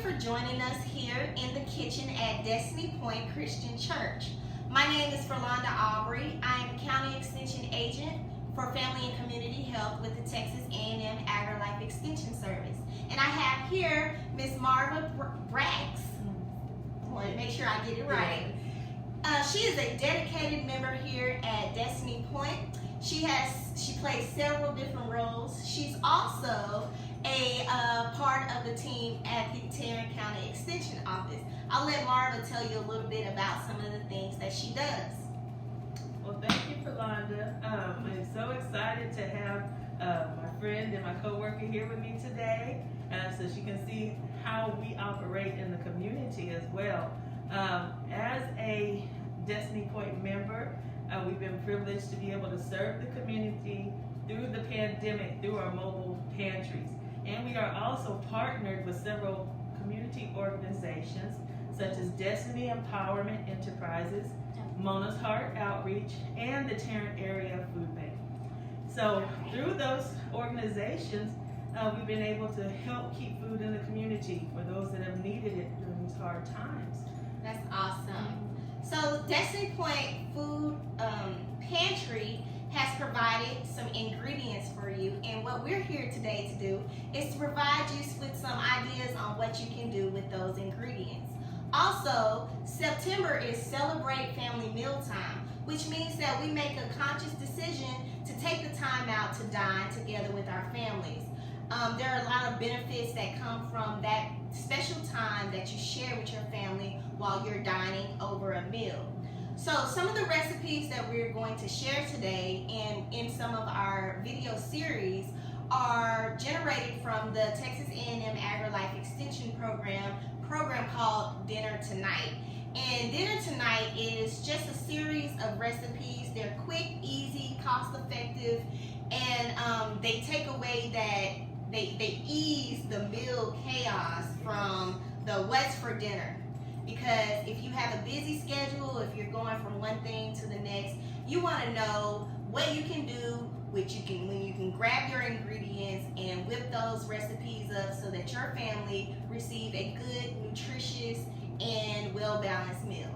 for joining us here in the kitchen at Destiny Pointe Christian Church. My name is Fralonda Aubrey. I am County Extension Agent for Family and Community Health with the Texas A&M AgriLife Extension Service. And I have here Miss Marva Bracks. I want to make sure I get it right. She is a dedicated member here at Destiny Pointe. She plays several different roles. She's also a part of the team at the Tarrant County Extension Office. I'll let Marva tell you a little bit about some of the things that she does. Well, thank you, Fralonda. I'm so excited to have my friend and my coworker here with me today, so she can see how we operate in the community as well. As a Destiny Pointe member, we've been privileged to be able to serve the community through the pandemic through our mobile pantries. And we are also partnered with several community organizations such as Destiny Empowerment Enterprises, Mona's Heart Outreach, and the Tarrant Area Food Bank. So through those organizations, we've been able to help keep food in the community for those that have needed it during these hard times. That's awesome. So Destiny Pointe Food Pantry has provided some ingredients for you, and what we're here today to do is to provide you with some ideas on what you can do with those ingredients. Also, September is Celebrate Family Mealtime, which means that we make a conscious decision to take the time out to dine together with our families. There are a lot of benefits that come from that special time that you share with your family while you're dining over a meal. So some of the recipes that we're going to share today and in some of our video series are generated from the Texas A&M AgriLife Extension program called Dinner Tonight. And Dinner Tonight is just a series of recipes. They're quick, easy, cost-effective, and they take away that they ease the meal chaos from the what's for dinner. Because if you have a busy schedule, if you're going from one thing to the next, you want to know what you can do, when you can grab your ingredients and whip those recipes up so that your family receive a good, nutritious, and well-balanced meal.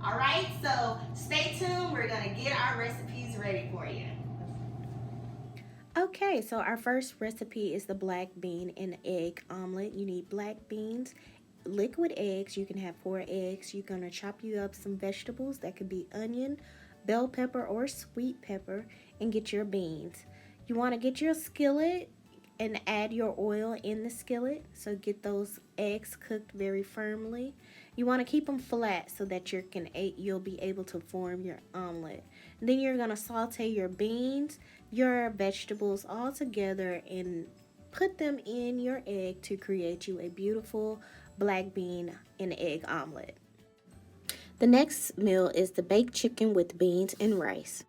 All right, so stay tuned. We're going to get our recipes ready for you. Okay, so our first recipe is the black bean and egg omelet. You need black beans, liquid eggs. You can have 4 eggs. You're going to chop you up some vegetables. That could be onion, bell pepper, or sweet pepper, and get your beans. You want to get your skillet and add your oil in the skillet. So get those eggs cooked very firmly. You want to keep them flat so that you'll be able to form your omelet. And then you're going to saute your beans, your vegetables all together and put them in your egg to create you a beautiful black bean and egg omelet. The next meal is the baked chicken with beans and rice.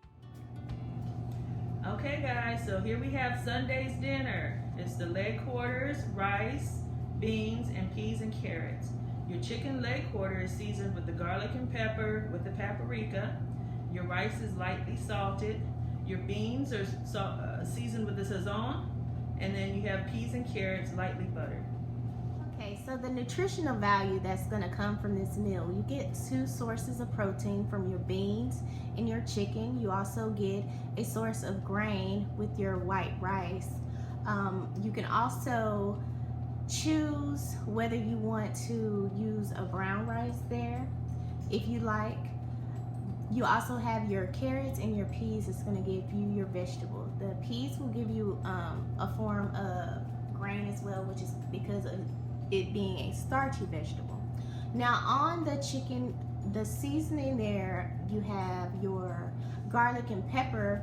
Okay guys, so here we have Sunday's dinner. It's the leg quarters, rice, beans, and peas and carrots. Your chicken leg quarter is seasoned with the garlic and pepper with the paprika. Your rice is lightly salted. Your beans are seasoned with the sazon. And then you have peas and carrots lightly buttered. Okay, so the nutritional value that's going to come from this meal, you get 2 sources of protein from your beans and your chicken. You also get a source of grain with your white rice. You can also choose whether you want to use a brown rice there if you like. You also have your carrots and your peas. It's going to give you your vegetables. The peas will give you a form of grain as well, which is because of it being a starchy vegetable. Now on the chicken, the seasoning there, you have your garlic and pepper,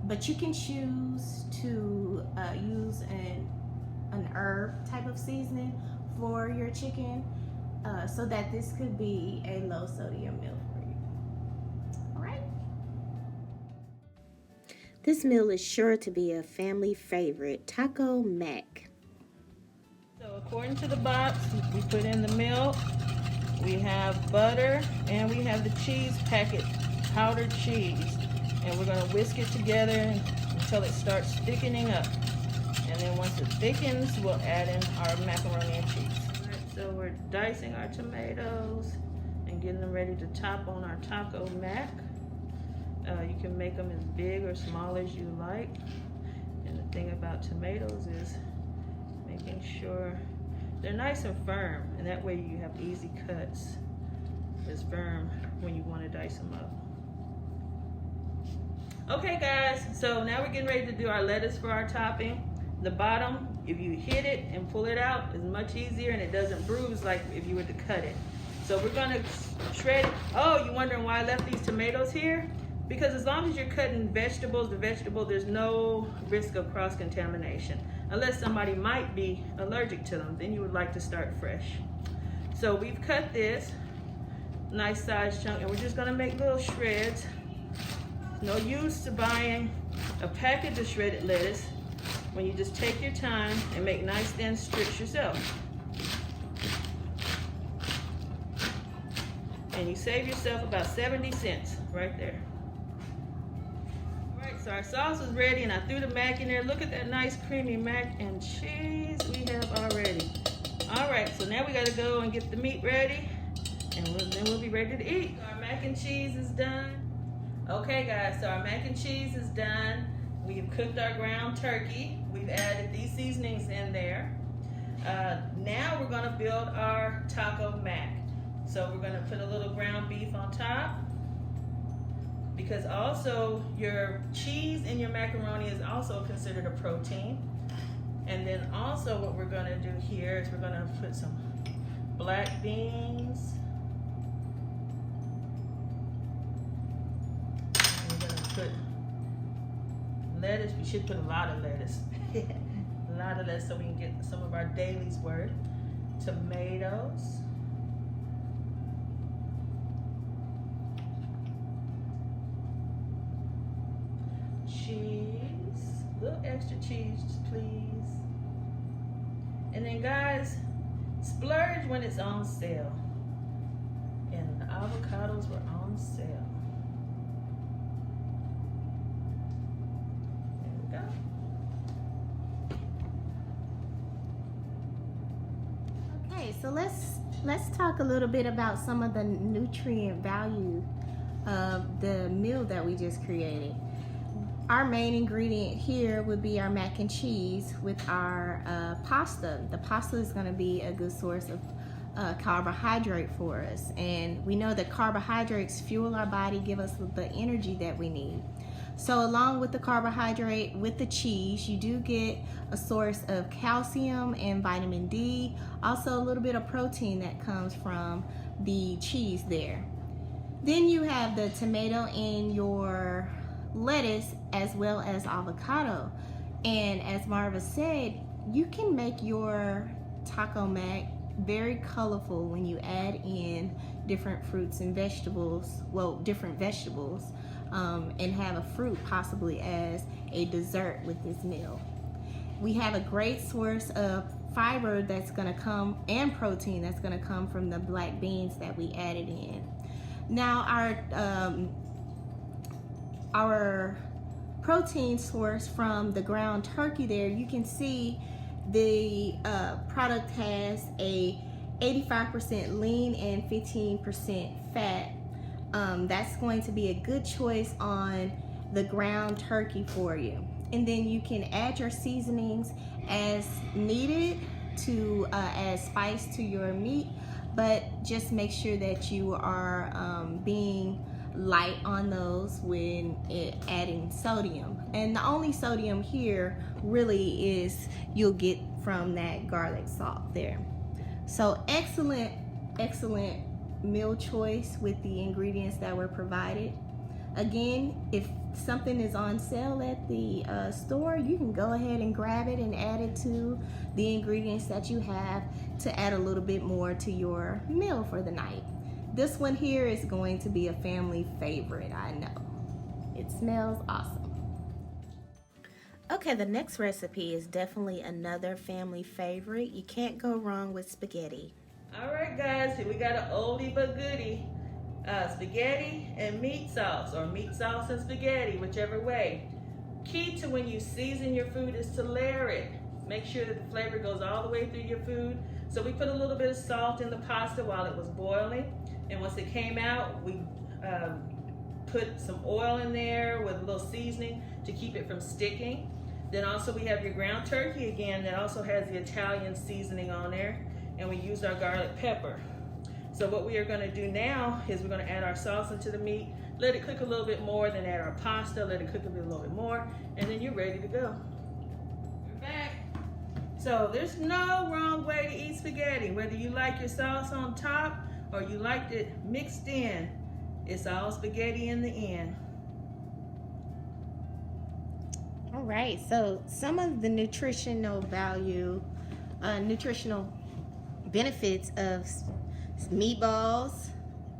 but you can choose to use an herb type of seasoning for your chicken so that this could be a low sodium meal for you. All right. This meal is sure to be a family favorite, Taco Mac. So according to the box, we put in the milk, we have butter, and we have the cheese packet, powdered cheese. And we're going to whisk it together until it starts thickening up. And then once it thickens, we'll add in our macaroni and cheese. All right, so we're dicing our tomatoes and getting them ready to top on our taco mac. You can make them as big or small as you like. And the thing about tomatoes is making sure they're nice and firm, and that way you have easy cuts. It's firm when you want to dice them up. Okay guys, so now we're getting ready to do our lettuce for our topping. The bottom, if you hit it and pull it out, is much easier and it doesn't bruise like if you were to cut it. So we're gonna shred it. Oh, you're wondering why I left these tomatoes here? Because as long as you're cutting vegetables, there's no risk of cross-contamination. Unless somebody might be allergic to them, then you would like to start fresh. So we've cut this nice size chunk and we're just gonna make little shreds. No use to buying a package of shredded lettuce when you just take your time and make nice thin strips yourself. And you save yourself about 70 cents right there. All right, so our sauce is ready and I threw the mac in there. Look at that nice creamy mac and cheese we have already. All right, so now we gotta go and get the meat ready and then we'll be ready to eat. Our mac and cheese is done. Okay guys, so our mac and cheese is done. We've cooked our ground turkey. We've added these seasonings in there. Now we're gonna build our taco mac. So we're gonna put a little ground beef on top, because also your cheese in your macaroni is also considered a protein. And then also what we're gonna do here is we're gonna put some black beans. Put lettuce. We should put a lot of lettuce. A lot of lettuce so we can get some of our daily's worth. Tomatoes. Cheese. A little extra cheese, please. And then guys, splurge when it's on sale. And the avocados were on sale. Okay, so let's talk a little bit about some of the nutrient value of the meal that we just created. Our main ingredient here would be our mac and cheese with our pasta. The pasta is going to be a good source of carbohydrate for us, and we know that carbohydrates fuel our body, give us the energy that we need. So along with the carbohydrate, with the cheese, you do get a source of calcium and vitamin D, also a little bit of protein that comes from the cheese there. Then you have the tomato and your lettuce as well as avocado. And as Marva said, you can make your taco mac very colorful when you add in different fruits and vegetables, well, different vegetables, and have a fruit possibly as a dessert with this meal. We have a great source of fiber that's going to come, and protein that's going to come from the black beans that we added in. Now our protein source from the ground turkey there, you can see the product has a 85% lean and 15% fat. That's going to be a good choice on the ground turkey for you. And then you can add your seasonings as needed to add spice to your meat, but just make sure that you are being light on those when adding sodium. And the only sodium here really is you'll get from that garlic salt there. So excellent meal choice with the ingredients that were provided. Again, if something is on sale at the store, you can go ahead and grab it and add it to the ingredients that you have to add a little bit more to your meal for the night. This one here is going to be a family favorite, I know. It smells awesome. Okay, the next recipe is definitely another family favorite. You can't go wrong with spaghetti. All right, guys, here we got an oldie but goodie. Spaghetti and meat sauce, or meat sauce and spaghetti, whichever way. Key to when you season your food is to layer it. make sure that the flavor goes all the way through your food. So we put a little bit of salt in the pasta while it was boiling, and once it came out, we put some oil in there with a little seasoning to keep it from sticking. Then also we have your ground turkey again that also has the Italian seasoning on there, and we used our garlic pepper. So what we are going to do now is we're going to add our sauce into the meat, let it cook a little bit more, then add our pasta, let it cook a little bit more, and then you're ready to go. We're back. So there's no wrong way to eat spaghetti, whether you like your sauce on top or you liked it mixed in. It's all spaghetti in the end. All right, so some of the nutritional benefits of meatballs,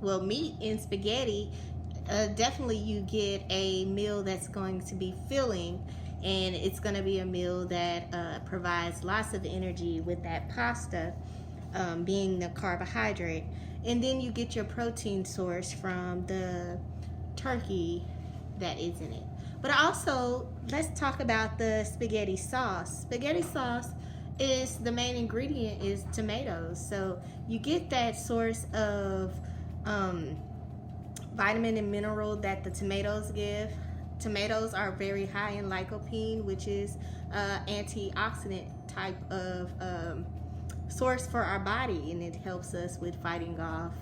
well, meat in spaghetti, definitely you get a meal that's going to be filling, and it's going to be a meal that provides lots of energy with that pasta being the carbohydrate. And then you get your protein source from the turkey that is in it. But also, let's talk about the spaghetti sauce. Spaghetti sauce is, the main ingredient is tomatoes. So you get that source of vitamin and mineral that the tomatoes give. Tomatoes are very high in lycopene, which is antioxidant type of source for our body, and it helps us with fighting off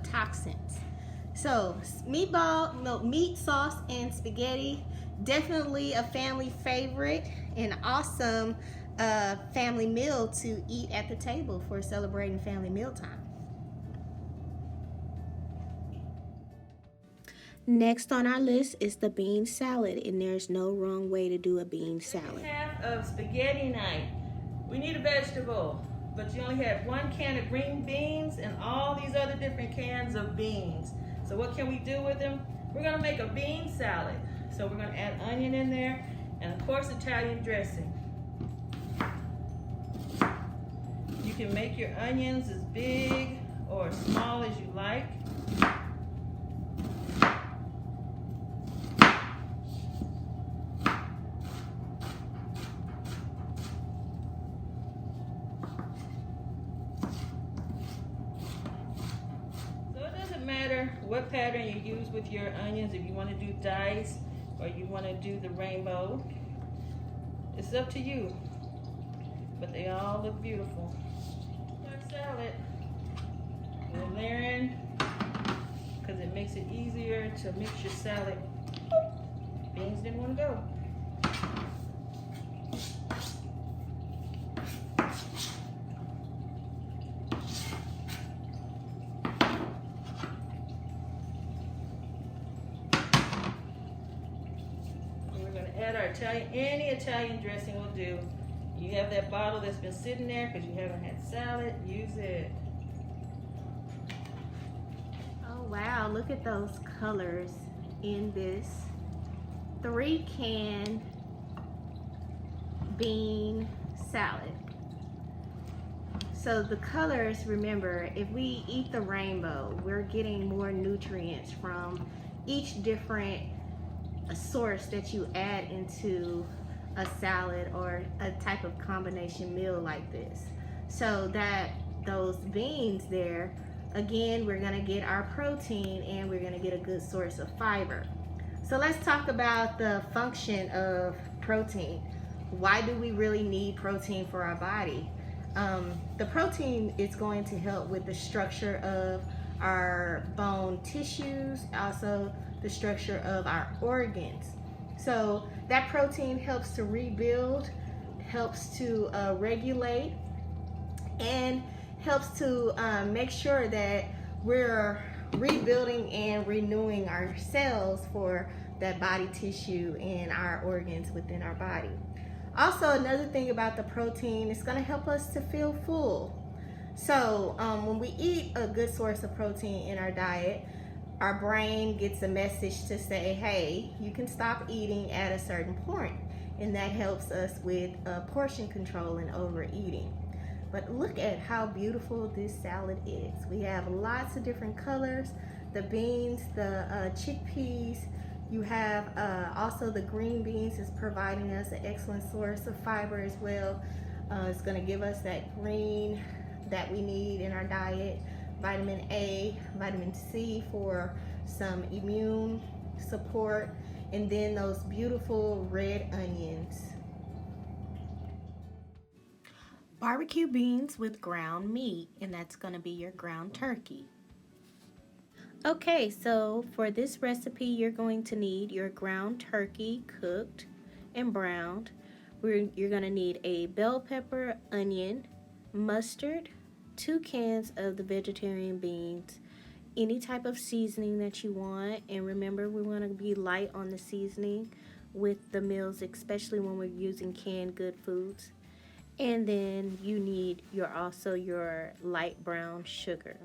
toxins. So meat sauce and spaghetti, definitely a family favorite and awesome family meal to eat at the table for celebrating family mealtime. Next on our list is the bean salad, and there's no wrong way to do a bean salad. Half of spaghetti night. We need a vegetable, but you only had 1 can of green beans and all these other different cans of beans. So what can we do with them? We're gonna make a bean salad. So we're gonna add onion in there, and of course Italian dressing. You can make your onions as big or as small as you like. What pattern you use with your onions, if you want to do dice or you want to do the rainbow, it's up to you, but they all look beautiful. Our salad, we're layering because it makes it easier to mix your salad. Beans didn't want to go. Add our any Italian dressing will do. You have that bottle that's been sitting there because you haven't had salad, use it. Oh wow, look at those colors in this 3-can bean salad. So the colors, remember, if we eat the rainbow, we're getting more nutrients from each different a source that you add into a salad or a type of combination meal like this. So that those beans there, again, we're gonna get our protein and we're gonna get a good source of fiber. So let's talk about the function of protein. Why do we really need protein for our body? The protein is going to help with the structure of our bone tissues, also the structure of our organs. So that protein helps to rebuild, helps to regulate, and helps to make sure that we're rebuilding and renewing our cells for that body tissue and our organs within our body. Also, another thing about the protein, it's going to help us to feel full. So when we eat a good source of protein in our diet, our brain gets a message to say, hey, you can stop eating at a certain point, and that helps us with portion control and overeating. But look at how beautiful this salad is. We have lots of different colors, the beans, the chickpeas, You have also the green beans is providing us an excellent source of fiber as well. It's going to give us that green that we need in our diet. Vitamin A, vitamin C for some immune support, and then those beautiful red onions. Barbecue beans with ground meat, and that's going to be your ground turkey. Okay, so for this recipe, you're going to need your ground turkey cooked and browned. You're going to need a bell pepper, onion, mustard, 2 cans of the vegetarian beans, any type of seasoning that you want. And remember, we want to be light on the seasoning with the meals, especially when we're using canned good foods. And then you need also your light brown sugar.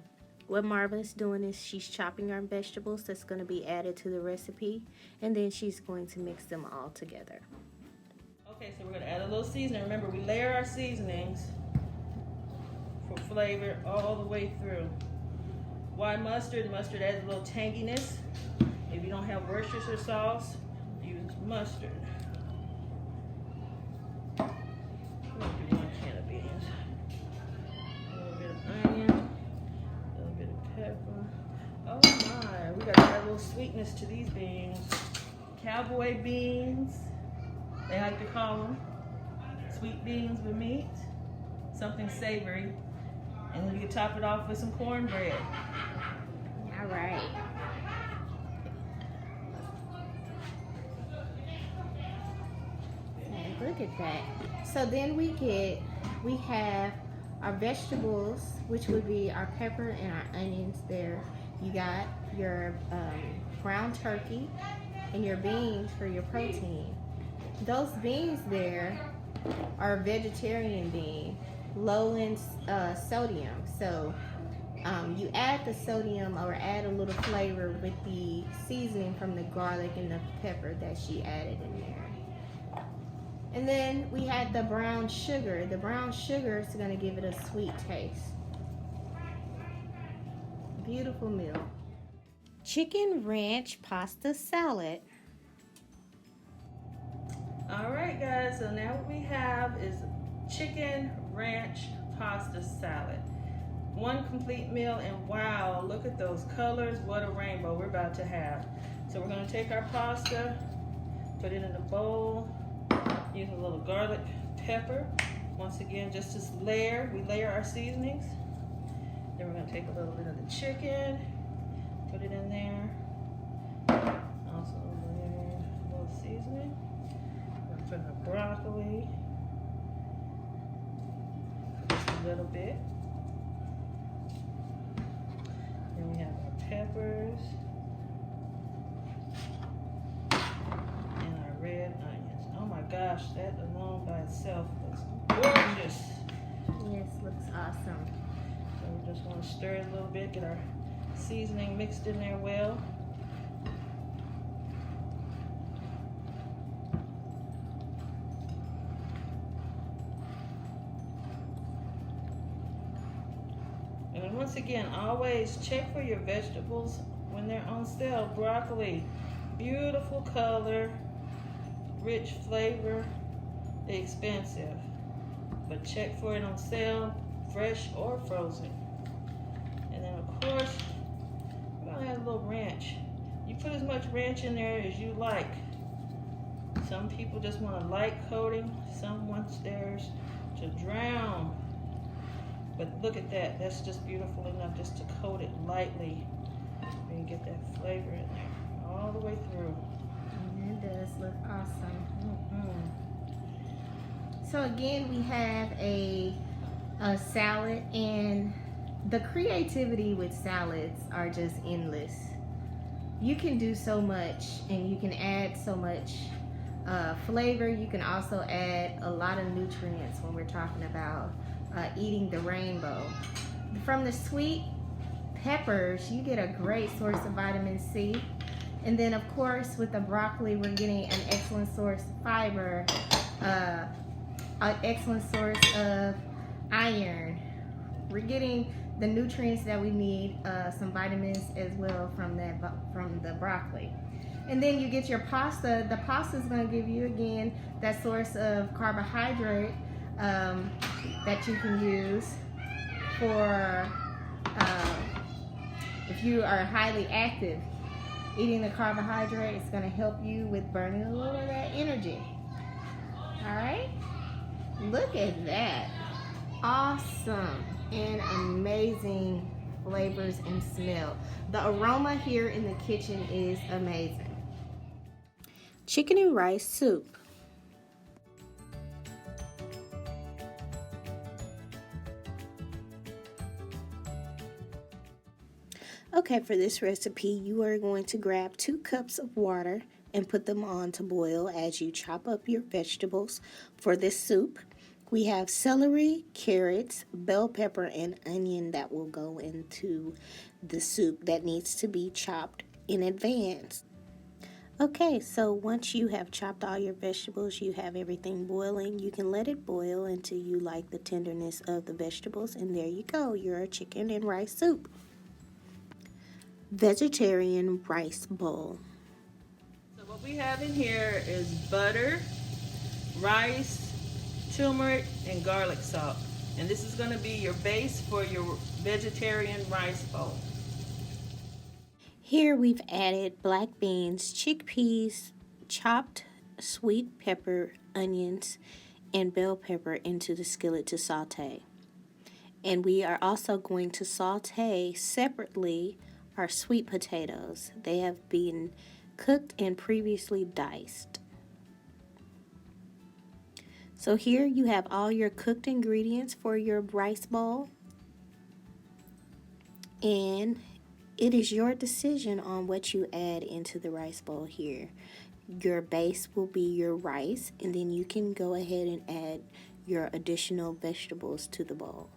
What Marva is doing is she's chopping our vegetables that's going to be added to the recipe, and then she's going to mix them all together. Okay, so we're going to add a little seasoning. Remember, we layer our seasonings for flavor all the way through. Why mustard? Mustard adds a little tanginess. If you don't have Worcestershire sauce, use mustard. I'm going to do 1 can of beans. A little bit of onion. A little bit of pepper. Oh my, we got to add a little sweetness to these beans. Cowboy beans, they like to call them. Sweet beans with meat. Something savory. And then you can top it off with some cornbread. All right. And look at that. So then we have our vegetables, which would be our pepper and our onions there. You got your ground turkey and your beans for your protein. Those beans there are vegetarian bean, low in sodium. So you add the sodium or add a little flavor with the seasoning from the garlic and the pepper that she added in there. And then we had the brown sugar. The brown sugar is going to give it a sweet taste. Beautiful meal. Chicken ranch pasta salad. All right, guys, so now what we have is chicken ranch pasta salad. 1 complete meal, and wow, look at those colors. What a rainbow we're about to have. So we're going to take our pasta, put it in a bowl, use a little garlic pepper. Once again, just to layer, we layer our seasonings. Then we're going to take a little bit of the chicken, put it in there. Also layer a little seasoning. We're going to put in the broccoli, just a little bit. Then we have our peppers and our red onions. Oh my gosh, that alone by itself looks gorgeous. Yes, looks awesome. So we just want to stir it a little bit, get our seasoning mixed in there well. And once again, always check for your vegetables when they're on sale. Broccoli, beautiful color, rich flavor, expensive. But check for it on sale, fresh or frozen. And then of course, we're gonna add a little ranch. You put as much ranch in there as you like. Some people just want a light coating, some want theirs to drown. But look at that, that's just beautiful enough just to coat it lightly. And get that flavor in there all the way through. And it does look awesome. So again, we have a salad, and the creativity with salads are just endless. You can do so much, and you can add so much flavor. You can also add a lot of nutrients when we're talking about eating the rainbow. From the sweet peppers, you get a great source of vitamin C. And then of course with the broccoli, we're getting an excellent source of fiber, an excellent source of iron. We're getting the nutrients that we need, some vitamins as well from the broccoli. And then you get your pasta. The pasta is going to give you, again, that source of carbohydrate that you can use for if you are highly active. Eating the carbohydrate is going to help you with burning a little of that energy. All right? Look at that. Awesome and amazing flavors and smell. The aroma here in the kitchen is amazing. Chicken and rice soup. Okay, for this recipe, you are going to grab 2 cups of water and put them on to boil as you chop up your vegetables. For this soup, we have celery, carrots, bell pepper, and onion that will go into the soup that needs to be chopped in advance. Okay, so once you have chopped all your vegetables, you have everything boiling, you can let it boil until you like the tenderness of the vegetables, and there you go, your chicken and rice soup. Vegetarian rice bowl. So what we have in here is butter, rice, turmeric, and garlic salt. And this is going to be your base for your vegetarian rice bowl. Here we've added black beans, chickpeas, chopped sweet pepper, onions, and bell pepper into the skillet to saute. And we are also going to saute separately our sweet potatoes. They have been cooked and previously diced. So here you have all your cooked ingredients for your rice bowl, and it is your decision on what you add into the rice bowl here. Your base will be your rice, and then you can go ahead and add your additional vegetables to the bowl.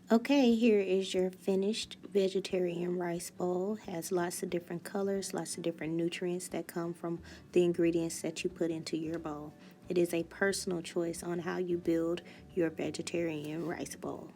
Okay, here is your finished vegetarian rice bowl. Has lots of different colors, lots of different nutrients that come from the ingredients that you put into your bowl. It is a personal choice on how you build your vegetarian rice bowl.